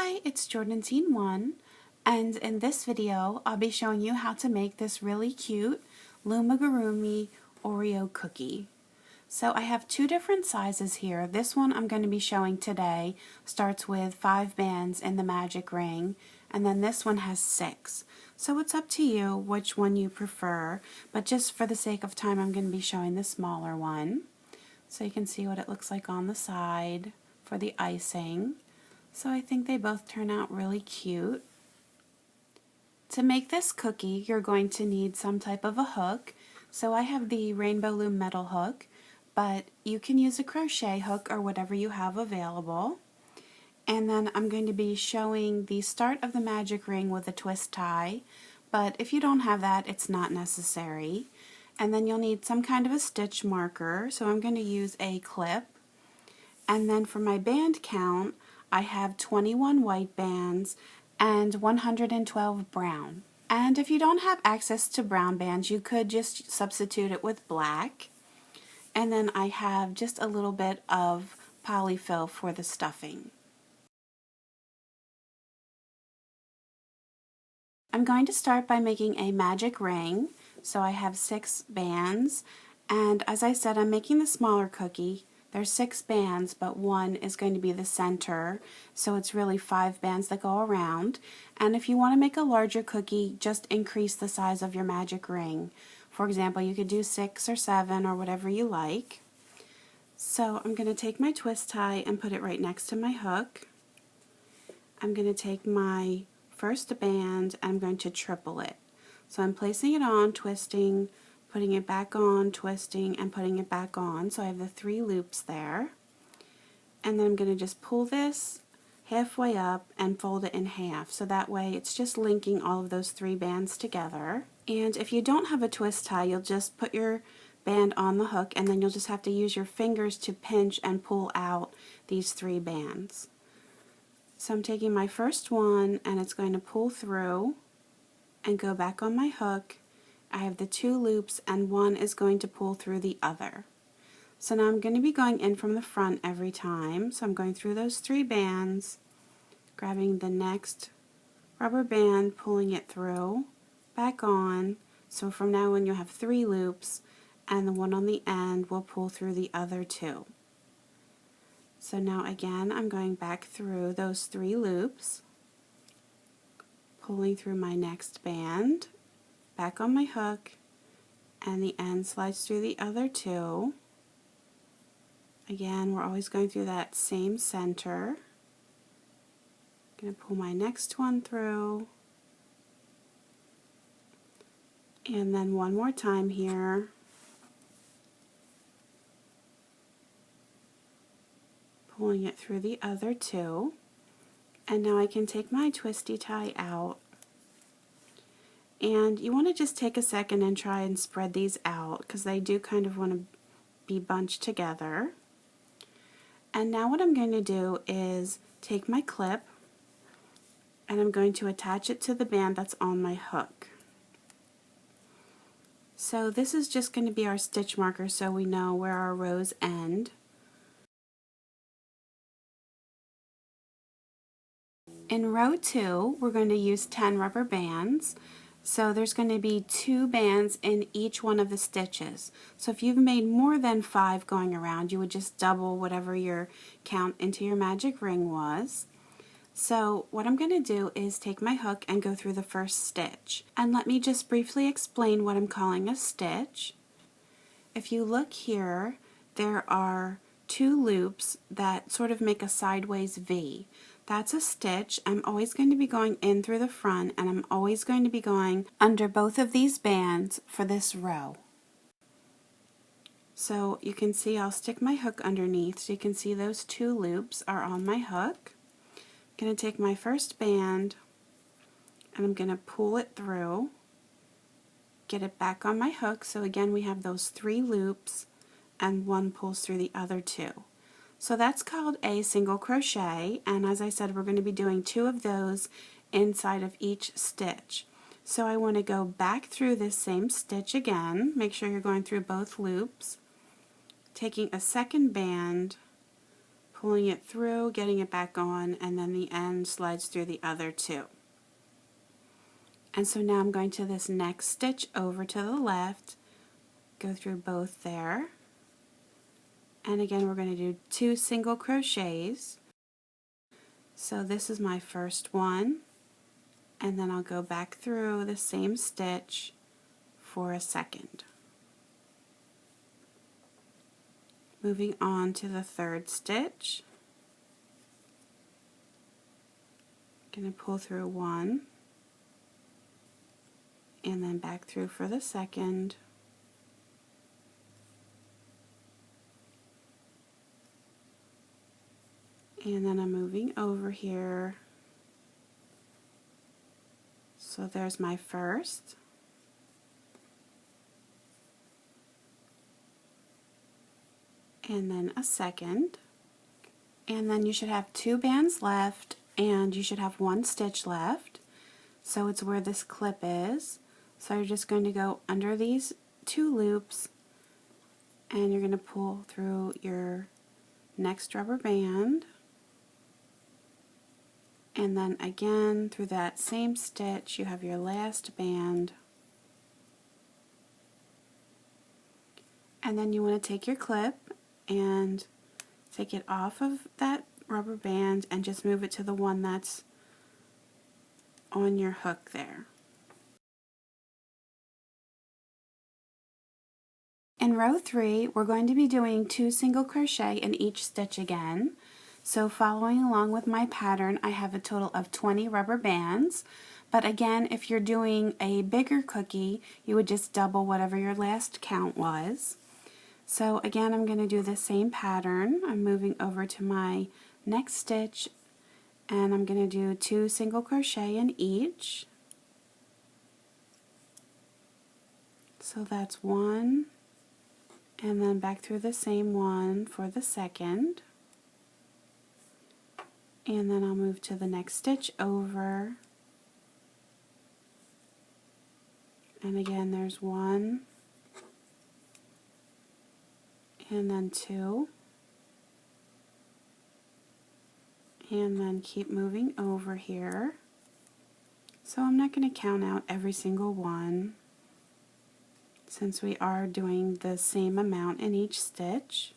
Hi, it's Jordan Teen 1, and in this video I'll be showing you how to make this really cute Loomigurumi Oreo Cookie. So I have two different sizes here. This one I'm going to be showing today starts with 5 bands in the magic ring, and then this one has 6. So it's up to you which one you prefer, but just for the sake of time I'm going to be showing the smaller one. So you can see what it looks like on the side for the icing. So I think they both turn out really cute. To make this cookie, you're going to need some type of a hook. So I have the Rainbow Loom metal hook, but you can use a crochet hook or whatever you have available. And then I'm going to be showing the start of the magic ring with a twist tie, but if you don't have that, it's not necessary. And then you'll need some kind of a stitch marker, so I'm going to use a clip. And then for my band count, I have 21 white bands and 112 brown. And if you don't have access to brown bands, you could just substitute it with black. And then I have just a little bit of polyfill for the stuffing. I'm going to start by making a magic ring. So I have 6 bands, and as I said, I'm making the smaller cookie. There's 6 bands, but one is going to be the center, so it's really 5 bands that go around. And if you want to make a larger cookie, just increase the size of your magic ring. For example, you could do 6 or 7 or whatever you like. So I'm going to take my twist tie and put it right next to my hook. I'm going to take my first band and I'm going to triple it. So I'm placing it on, twisting, putting it back on, twisting, and putting it back on. So I have the 3 loops there. And then I'm going to just pull this halfway up and fold it in half. So that way it's just linking all of those 3 bands together. And if you don't have a twist tie, you'll just put your band on the hook and then you'll just have to use your fingers to pinch and pull out these 3 bands. So I'm taking my first one and it's going to pull through and go back on my hook. I have the 2 loops and one is going to pull through the other. So now I'm going to be going in from the front every time. So I'm going through those 3 bands, grabbing the next rubber band, pulling it through, back on. So from now on you'll have 3 loops and the one on the end will pull through the other 2. So now again I'm going back through those 3 loops, pulling through my next band, back on my hook, and the end slides through the other 2. Again, we're always going through that same center. I'm going to pull my next one through, and then one more time here. Pulling it through the other 2. And now I can take my twisty tie out. And you want to just take a second and try and spread these out because they do kind of want to be bunched together. And now what I'm going to do is take my clip and I'm going to attach it to the band that's on my hook. So this is just going to be our stitch marker so we know where our rows end. In row 2, we're going to use 10 rubber bands. So there's going to be 2 bands in each one of the stitches. So if you've made more than 5 going around, you would just double whatever your count into your magic ring was. So what I'm going to do is take my hook and go through the first stitch. And let me just briefly explain what I'm calling a stitch. If you look here, there are 2 loops that sort of make a sideways V. That's a stitch. I'm always going to be going in through the front and I'm always going to be going under both of these bands for this row. So you can see I'll stick my hook underneath so you can see those 2 loops are on my hook. I'm going to take my first band and I'm going to pull it through, get it back on my hook. So again we have those 3 loops and one pulls through the other 2. So that's called a single crochet, and as I said, we're going to be doing 2 of those inside of each stitch. So I want to go back through this same stitch again, make sure you're going through both loops, taking a second band, pulling it through, getting it back on, and then the end slides through the other two. And so now I'm going to this next stitch over to the left, go through both there, and again we're going to do 2 single crochets. So this is my first one, and then I'll go back through the same stitch for a second. Moving on to the third stitch, I'm going to pull through 1, and then back through for the second, and then I'm moving over here. So there's my first, and then a second, and then you should have 2 bands left, and you should have 1 stitch left. So it's where this clip is. So you're just going to go under these 2 loops, and you're going to pull through your next rubber band, and then again through that same stitch you have your last band, and then you want to take your clip and take it off of that rubber band and just move it to the one that's on your hook there. In row 3, we're going to be doing 2 single crochet in each stitch again. So following along with my pattern, I have a total of 20 rubber bands. But again, if you're doing a bigger cookie, you would just double whatever your last count was. So again, I'm going to do the same pattern. I'm moving over to my next stitch, and I'm going to do 2 single crochet in each. So that's 1, and then back through the same one for the second. And then I'll move to the next stitch over, and again there's 1, and then 2, and then keep moving over here. So I'm not going to count out every single one since we are doing the same amount in each stitch.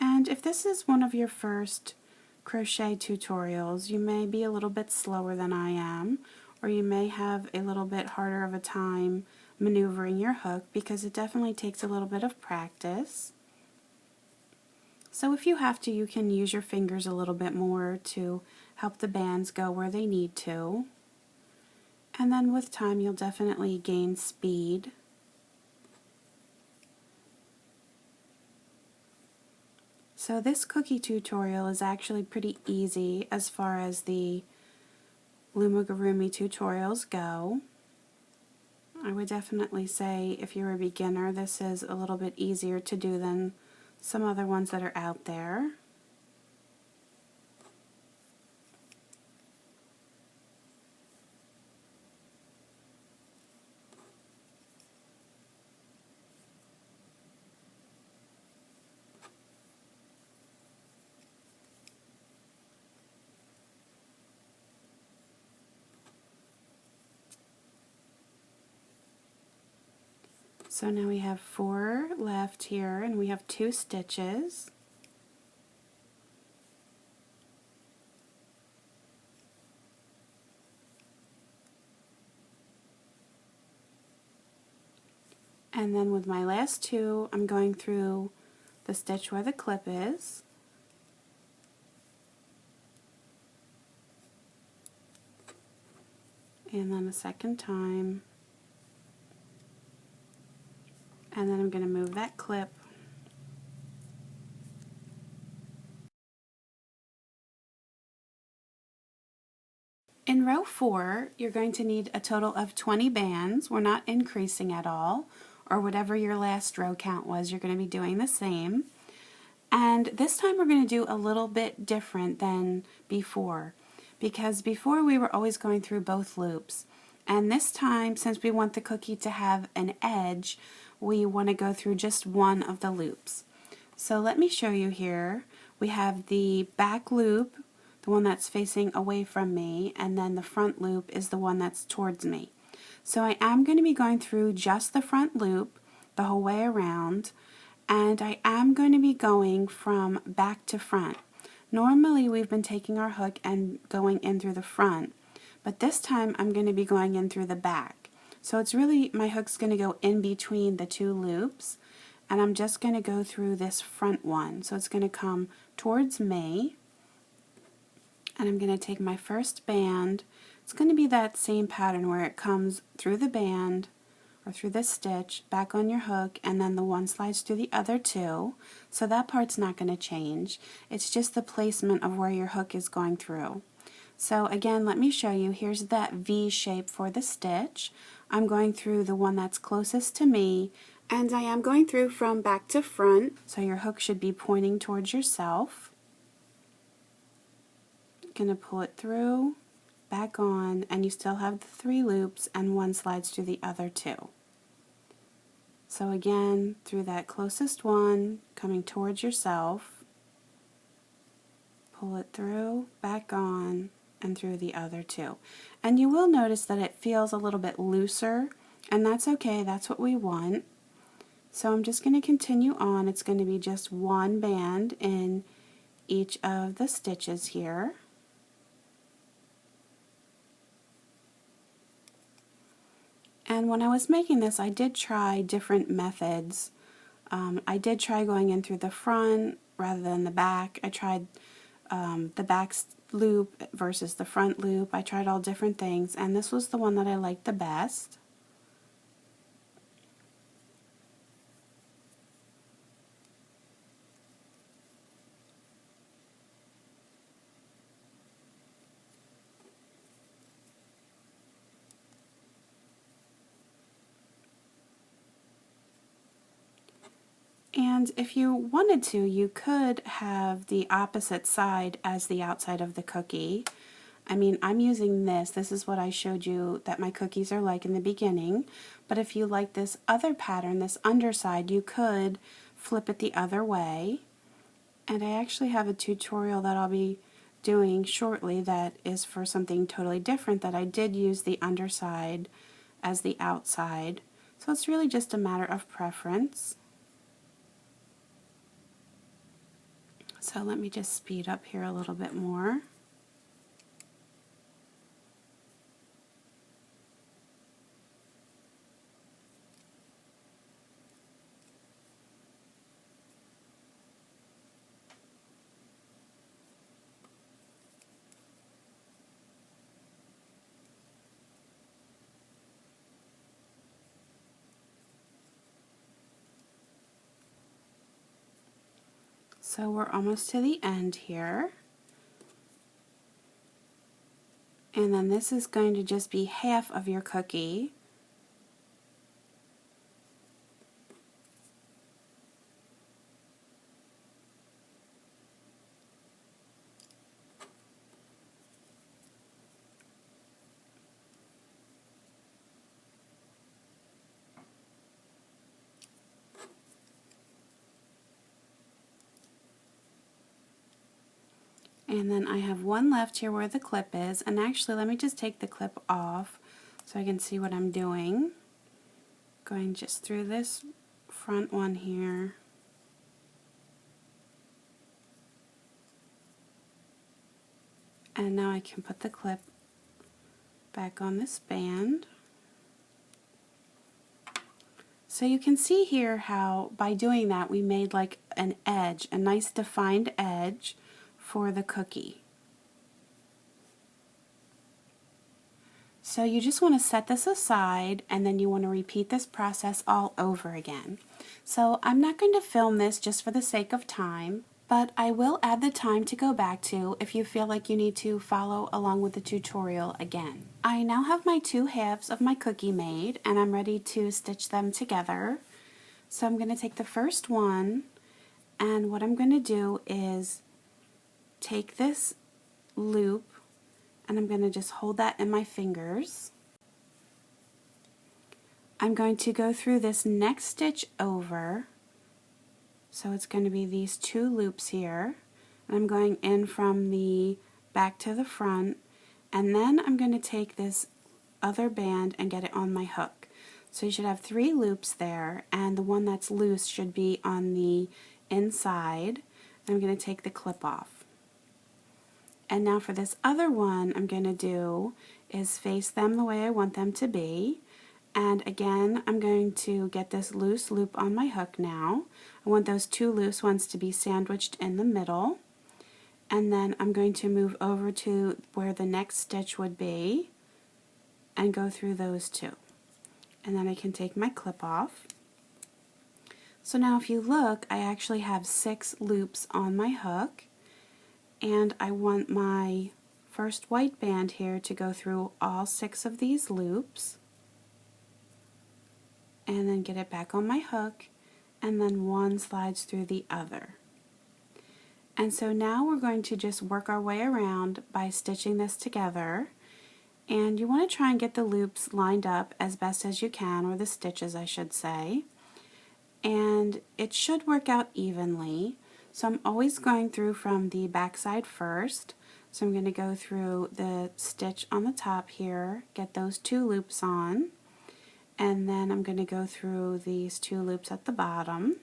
And if this is one of your first crochet tutorials, you may be a little bit slower than I am, or you may have a little bit harder of a time maneuvering your hook because it definitely takes a little bit of practice. So if you have to, you can use your fingers a little bit more to help the bands go where they need to. And then with time you'll definitely gain speed. So this cookie tutorial is actually pretty easy as far as the Loomigurumi tutorials go. I would definitely say if you're a beginner, this is a little bit easier to do than some other ones that are out there. So now we have 4 left here, and we have 2 stitches. And then with my last 2, I'm going through the stitch where the clip is. And then a second time. And then I'm going to move that clip in row 4. You're going to need a total of 20 bands. We're not increasing at all, or whatever your last row count was, you're going to be doing the same. And this time we're going to do a little bit different than before, because before we were always going through both loops, and this time, since we want the cookie to have an edge, we want to go through just one of the loops. So let me show you here. We have the back loop, the one that's facing away from me, and then the front loop is the one that's towards me. So I am going to be going through just the front loop the whole way around, and I am going to be going from back to front. Normally we've been taking our hook and going in through the front, but this time I'm going to be going in through the back. So it's really, my hook's going to go in between the two loops, and I'm just going to go through this front one. So it's going to come towards me, and I'm going to take my first band. It's going to be that same pattern where it comes through the band or through this stitch, back on your hook, and then the one slides through the other two. So that part's not going to change. It's just the placement of where your hook is going through. So again, let me show you. Here's that V shape for the stitch. I'm going through the one that's closest to me, and I am going through from back to front, so your hook should be pointing towards yourself. Going to pull it through, back on, and you still have the 3 loops and one slides through the other 2. So again, through that closest one, coming towards yourself, pull it through, back on, and through the other 2. And you will notice that it feels a little bit looser, and that's okay, that's what we want. So I'm just going to continue on. It's going to be just one band in each of the stitches here. And when I was making this, I did try different methods. I did try going in through the front rather than the back. I tried the back loop versus the front loop. I tried all different things, and this was the one that I liked the best. And if you wanted to, you could have the opposite side as the outside of the cookie. I mean, I'm using this. This is what I showed you that my cookies are like in the beginning. But if you like this other pattern, this underside, you could flip it the other way. And I actually have a tutorial that I'll be doing shortly that is for something totally different, that I did use the underside as the outside. So it's really just a matter of preference. So let me just speed up here a little bit more. So we're almost to the end here. And then this is going to just be half of your cookie. And then I have one left here where the clip is, and actually let me just take the clip off so I can see what I'm doing. Going just through this front one here. And now I can put the clip back on this band. So you can see here how by doing that we made like an edge, a nice defined edge for the cookie. So you just want to set this aside, and then you want to repeat this process all over again. So I'm not going to film this just for the sake of time, but I will add the time to go back to if you feel like you need to follow along with the tutorial again. I now have my 2 halves of my cookie made, and I'm ready to stitch them together. So I'm going to take the first one, and what I'm going to do is take this loop, and I'm going to just hold that in my fingers. I'm going to go through this next stitch over, So it's going to be these 2 loops here, and I'm going in from the back to the front, and then I'm going to take this other band and get it on my hook. So you should have 3 loops there, and the one that's loose should be on the inside. I'm going to take the clip off. And now for this other one, I'm going to do is face them the way I want them to be. And again, I'm going to get this loose loop on my hook now. I want those 2 loose ones to be sandwiched in the middle. And then I'm going to move over to where the next stitch would be and go through those 2. And then I can take my clip off. So now if you look, I actually have 6 loops on my hook, and I want my first white band here to go through all 6 of these loops, and then get it back on my hook, and then one slides through the other. And so now we're going to just work our way around by stitching this together, and you want to try and get the loops lined up as best as you can, or the stitches I should say, and it should work out evenly. So I'm always going through from the back side first. So I'm going to go through the stitch on the top here, get those 2 loops on, and then I'm going to go through these 2 loops at the bottom.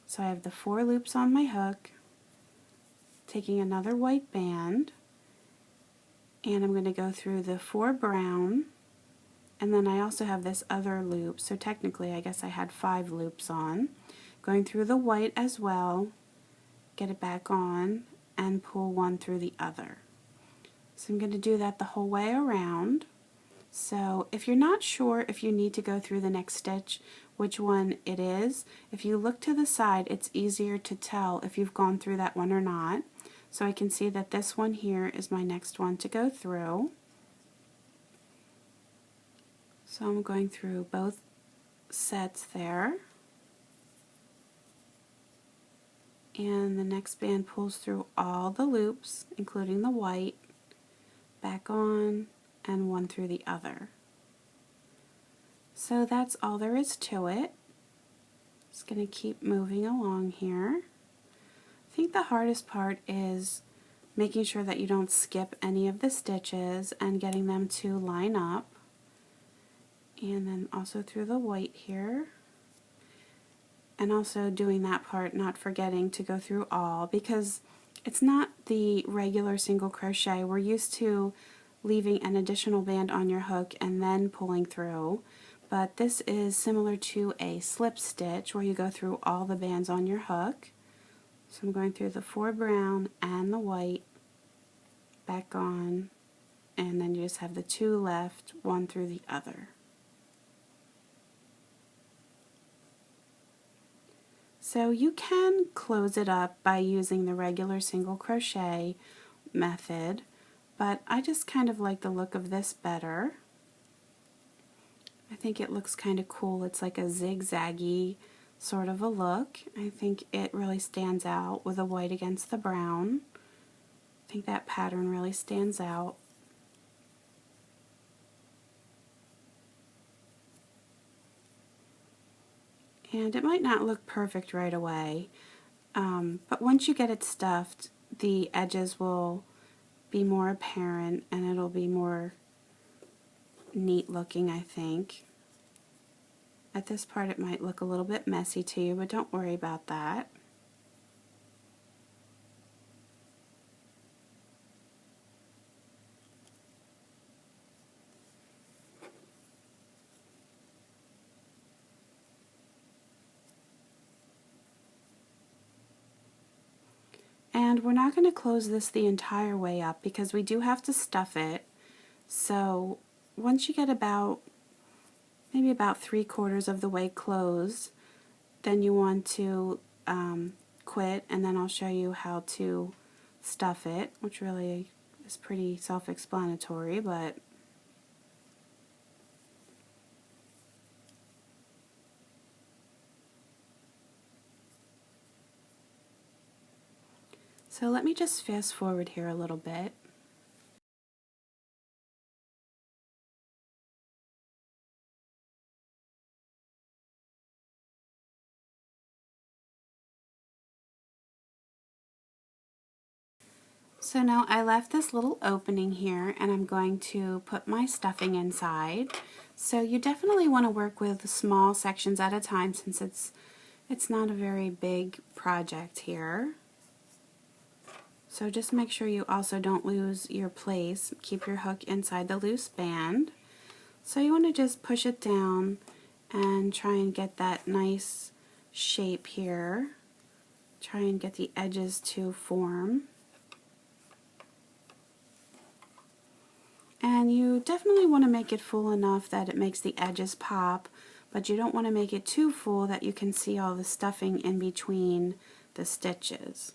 So I have the 4 loops on my hook, taking another white band, and I'm going to go through the 4 brown, and then I also have this other loop, so technically I guess I had 5 loops on. Going through the white as well, get it back on, and pull one through the other. So I'm going to do that the whole way around. So if you're not sure if you need to go through the next stitch, which one it is, if you look to the side, it's easier to tell if you've gone through that one or not. So I can see that this one here is my next one to go through. So I'm going through both sets there. And the next band pulls through all the loops, including the white, back on, and one through the other. So that's all there is to it. Just going to keep moving along here. I think the hardest part is making sure that you don't skip any of the stitches and getting them to line up. And then also through the white here. And also doing that part, not forgetting to go through all, because it's not the regular single crochet. We're used to leaving an additional band on your hook and then pulling through, but this is similar to a slip stitch where you go through all the bands on your hook. So I'm going through the 4 brown and the white, back on, and then you just have the 2 left, one through the other. So you can close it up by using the regular single crochet method, but I just kind of like the look of this better. I think it looks kind of cool. It's like a zigzaggy sort of a look. I think it really stands out with the white against the brown. I think that pattern really stands out. And it might not look perfect right away, but once you get it stuffed, the edges will be more apparent and it'll be more neat looking, I think. At this part it might look a little bit messy to you, but don't worry about that. And we're not going to close this the entire way up because we do have to stuff it. So once you get maybe about 3/4 of the way closed, then you want to quit, and then I'll show you how to stuff it, which really is pretty self-explanatory, but so let me just fast forward here a little bit. So now I left this little opening here and I'm going to put my stuffing inside. So you definitely want to work with small sections at a time since it's not a very big project here. So just make sure you also don't lose your place. Keep your hook inside the loose band. So you want to just push it down and try and get that nice shape here. Try and get the edges to form. And you definitely want to make it full enough that it makes the edges pop, but you don't want to make it too full that you can see all the stuffing in between the stitches.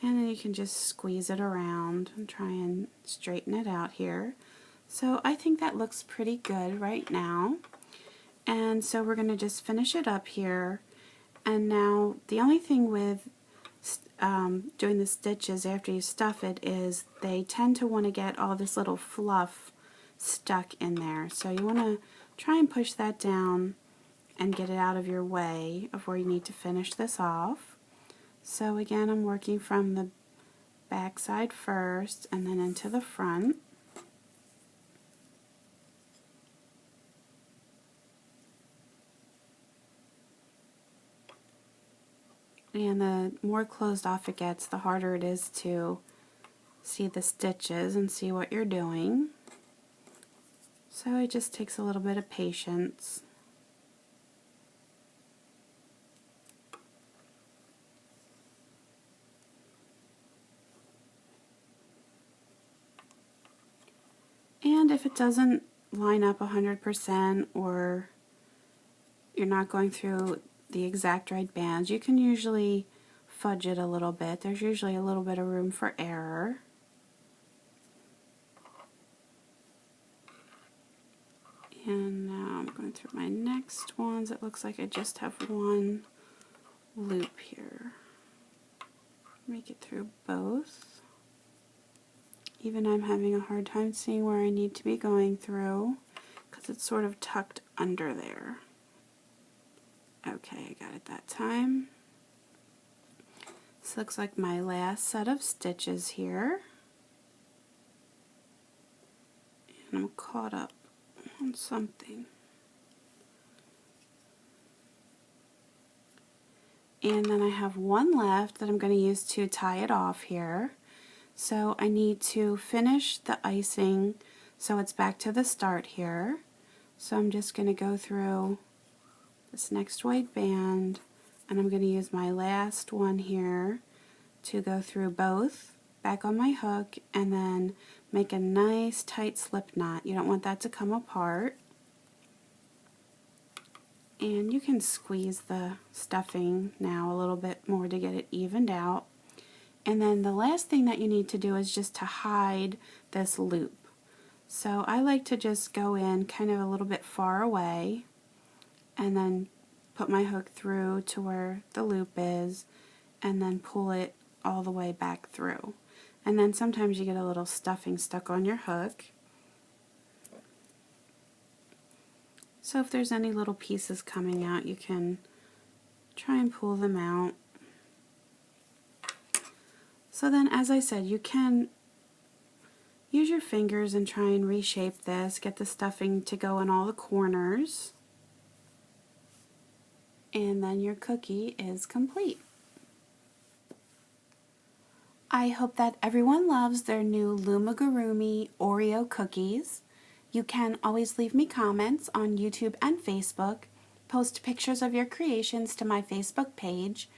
And then you can just squeeze it around and try and straighten it out here. So I think that looks pretty good right now. And so we're going to just finish it up here. And now the only thing with doing the stitches after you stuff it is they tend to want to get all this little fluff stuck in there. So you want to try and push that down and get it out of your way of where you need to finish this off. So again, I'm working from the back side first and then into the front. And the more closed off it gets, the harder it is to see the stitches and see what you're doing. So it just takes a little bit of patience. And if it doesn't line up 100% or you're not going through the exact right bands, you can usually fudge it a little bit. There's usually a little bit of room for error. And now I'm going through my next ones. It looks like I just have one loop here. Make it through both. Even I'm having a hard time seeing where I need to be going through because it's sort of tucked under there. Okay, I got it that time. This looks like my last set of stitches here. And I'm caught up on something. And then I have one left that I'm going to use to tie it off here. So I need to finish the icing so it's back to the start here. So I'm just going to go through this next white band and I'm going to use my last one here to go through both, back on my hook, and then make a nice tight slip knot. You don't want that to come apart. And you can squeeze the stuffing now a little bit more to get it evened out. And then the last thing that you need to do is just to hide this loop. So I like to just go in kind of a little bit far away and then put my hook through to where the loop is and then pull it all the way back through. And then sometimes you get a little stuffing stuck on your hook. So if there's any little pieces coming out, you can try and pull them out. So then, as I said, you can use your fingers and try and reshape this, get the stuffing to go in all the corners. And then your cookie is complete. I hope that everyone loves their new Loomigurumi Oreo cookies. You can always leave me comments on YouTube and Facebook, post pictures of your creations to my Facebook page,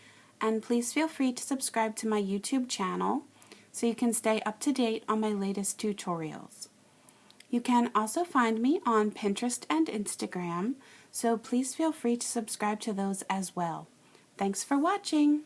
and please feel free to subscribe to my YouTube channel so you can stay up to date on my latest tutorials. You can also find me on Pinterest and Instagram, so please feel free to subscribe to those as well. Thanks for watching!